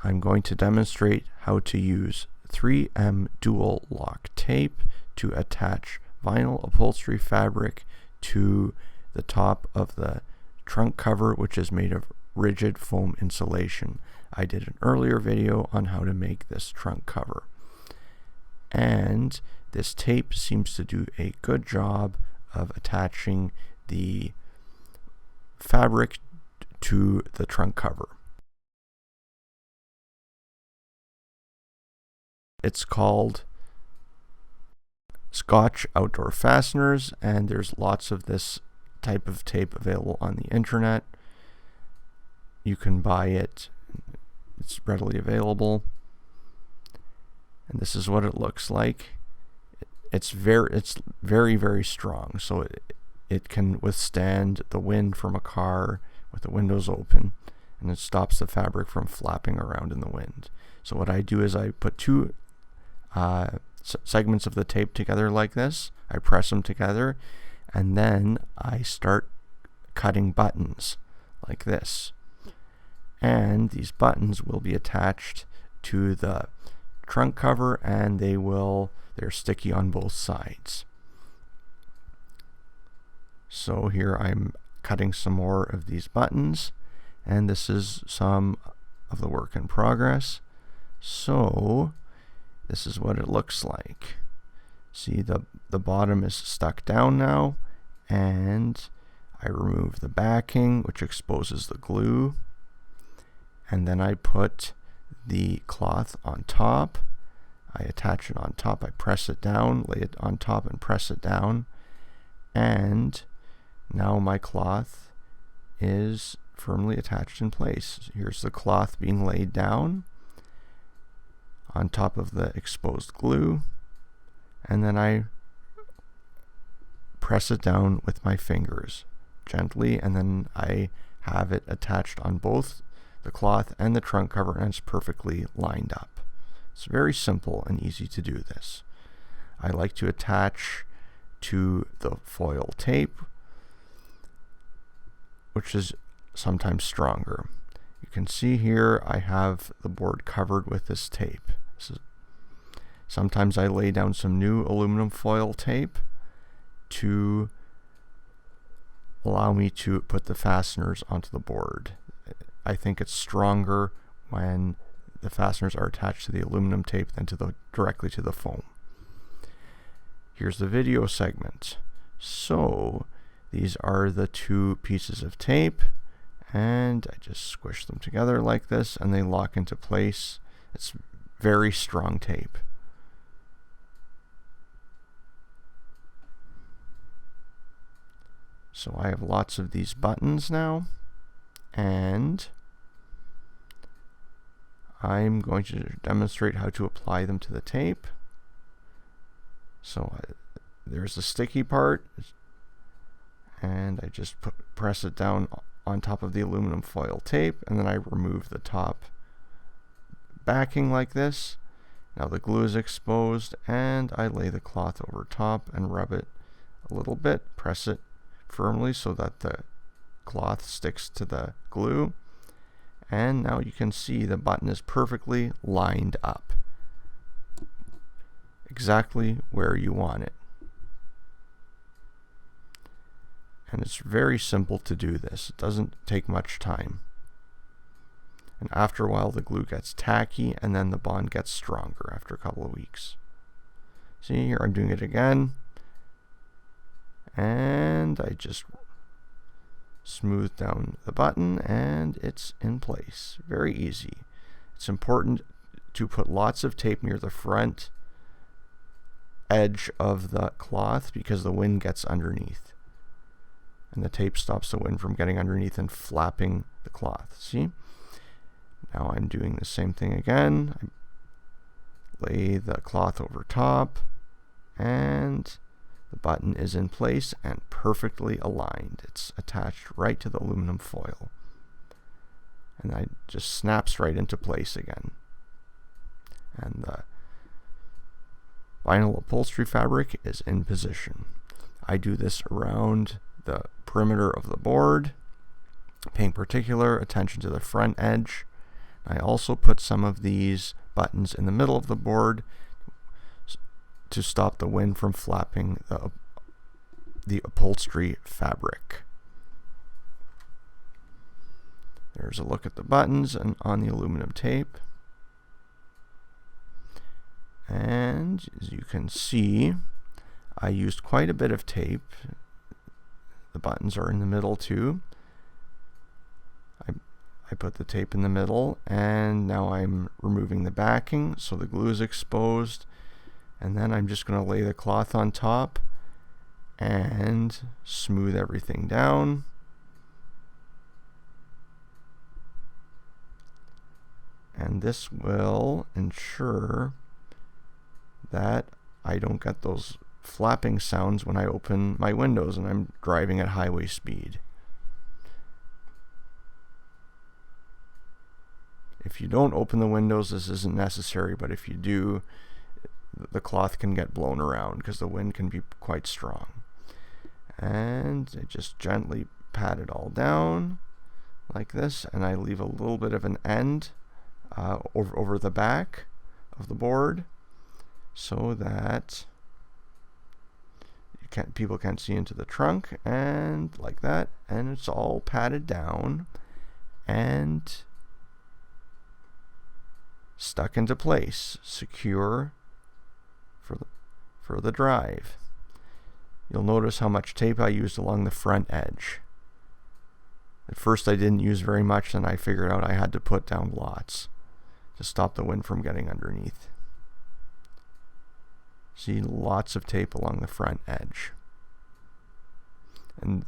I'm going to demonstrate how to use 3M dual lock tape to attach vinyl upholstery fabric to the top of the trunk cover, which is made of rigid foam insulation. I did an earlier video on how to make this trunk cover, and this tape seems to do a good job of attaching the fabric to the trunk cover. It's called Scotch Outdoor Fasteners, and there's lots of this type of tape available on the internet. You can buy it, it's readily available, and this is what it looks like. It's very strong, so it can withstand the wind from a car with the windows open, and it stops the fabric from flapping around in the wind. So what I do is I put two segments of the tape together like this. I press them together, and then I start cutting buttons like this. And these buttons will be attached to the trunk cover, and they're sticky on both sides. So here I'm cutting some more of these buttons, and this is some of the work in progress. So this is what it looks like. See, the bottom is stuck down now, and I remove the backing, which exposes the glue, and then I put the cloth on top. I attach it on top, I press it down, lay it on top and press it down, and now my cloth is firmly attached in place. Here's the cloth being laid down on top of the exposed glue, and then I press it down with my fingers gently, and then I have it attached on both the cloth and the trunk cover, and it's perfectly lined up. It's very simple and easy to do this. I like to attach to the foil tape, which is sometimes stronger. You can see here I have the board covered with this tape. Sometimes I lay down some new aluminum foil tape to allow me to put the fasteners onto the board. I think it's stronger when the fasteners are attached to the aluminum tape than directly to the foam. Here's the video segment. So these are the two pieces of tape, and I just squish them together like this, and they lock into place. It's very strong tape. So I have lots of these buttons now, and I'm going to demonstrate how to apply them to the tape. So there's the sticky part, and I just press it down on top of the aluminum foil tape, and then I remove the top backing like this. Now the glue is exposed, and I lay the cloth over top and rub it a little bit, press it firmly so that the cloth sticks to the glue, and now you can see the button is perfectly lined up, exactly where you want it. And it's very simple to do this. It doesn't take much time. And after a while the glue gets tacky, and then the bond gets stronger after a couple of weeks. See, here I'm doing it again, and I just smooth down the button, and it's in place. Very easy. It's important to put lots of tape near the front edge of the cloth because the wind gets underneath, and the tape stops the wind from getting underneath and flapping the cloth. See? Now I'm doing the same thing again. I lay the cloth over top, and the button is in place and perfectly aligned. It's attached right to the aluminum foil, and it just snaps right into place again. And the vinyl upholstery fabric is in position. I do this around the perimeter of the board, paying particular attention to the front edge. I also put some of these buttons in the middle of the board to stop the wind from flapping the upholstery fabric. There's a look at the buttons and on the aluminum tape. And as you can see, I used quite a bit of tape. The buttons are in the middle too. I put the tape in the middle, and now I'm removing the backing so the glue is exposed, and then I'm just going to lay the cloth on top and smooth everything down. And this will ensure that I don't get those flapping sounds when I open my windows and I'm driving at highway speed. If you don't open the windows, this isn't necessary, but if you do, the cloth can get blown around because the wind can be quite strong. And I just gently pat it all down like this, and I leave a little bit of an end over the back of the board so that people can't see into the trunk, and like that, and it's all patted down and stuck into place, secure for the drive. You'll notice how much tape I used along the front edge. At first I didn't use very much, and I figured out I had to put down lots to stop the wind from getting underneath. See, lots of tape along the front edge. And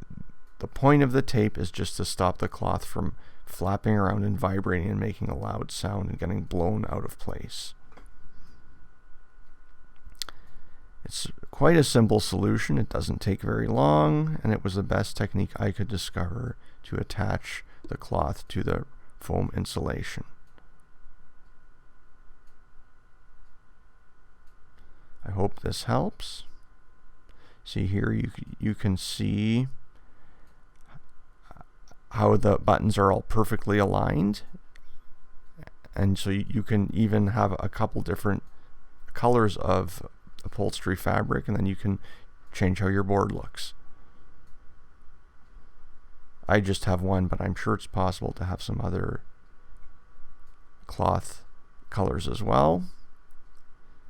the point of the tape is just to stop the cloth from flapping around and vibrating and making a loud sound and getting blown out of place. It's quite a simple solution. It doesn't take very long, and it was the best technique I could discover to attach the cloth to the foam insulation. I hope this helps. See here, you can see how the buttons are all perfectly aligned, and so you can even have a couple different colors of upholstery fabric, and then you can change how your board looks. I just have one, but I'm sure it's possible to have some other cloth colors as well.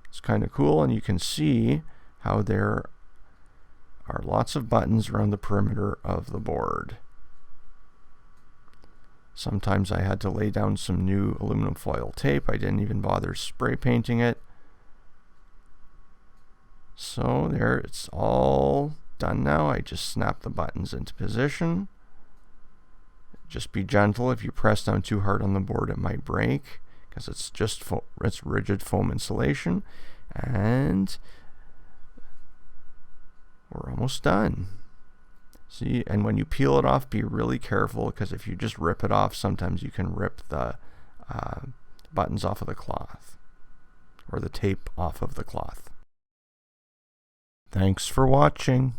It's kind of cool, and you can see how there are lots of buttons around the perimeter of the board. Sometimes I had to lay down some new aluminum foil tape. I didn't even bother spray painting it. So there, it's all done now. I just snap the buttons into position. Just be gentle. If you press down too hard on the board, it might break because it's just it's rigid foam insulation. And we're almost done. See, and when you peel it off, be really careful, because if you just rip it off, sometimes you can rip the buttons off of the cloth or the tape off of the cloth. Thanks for watching.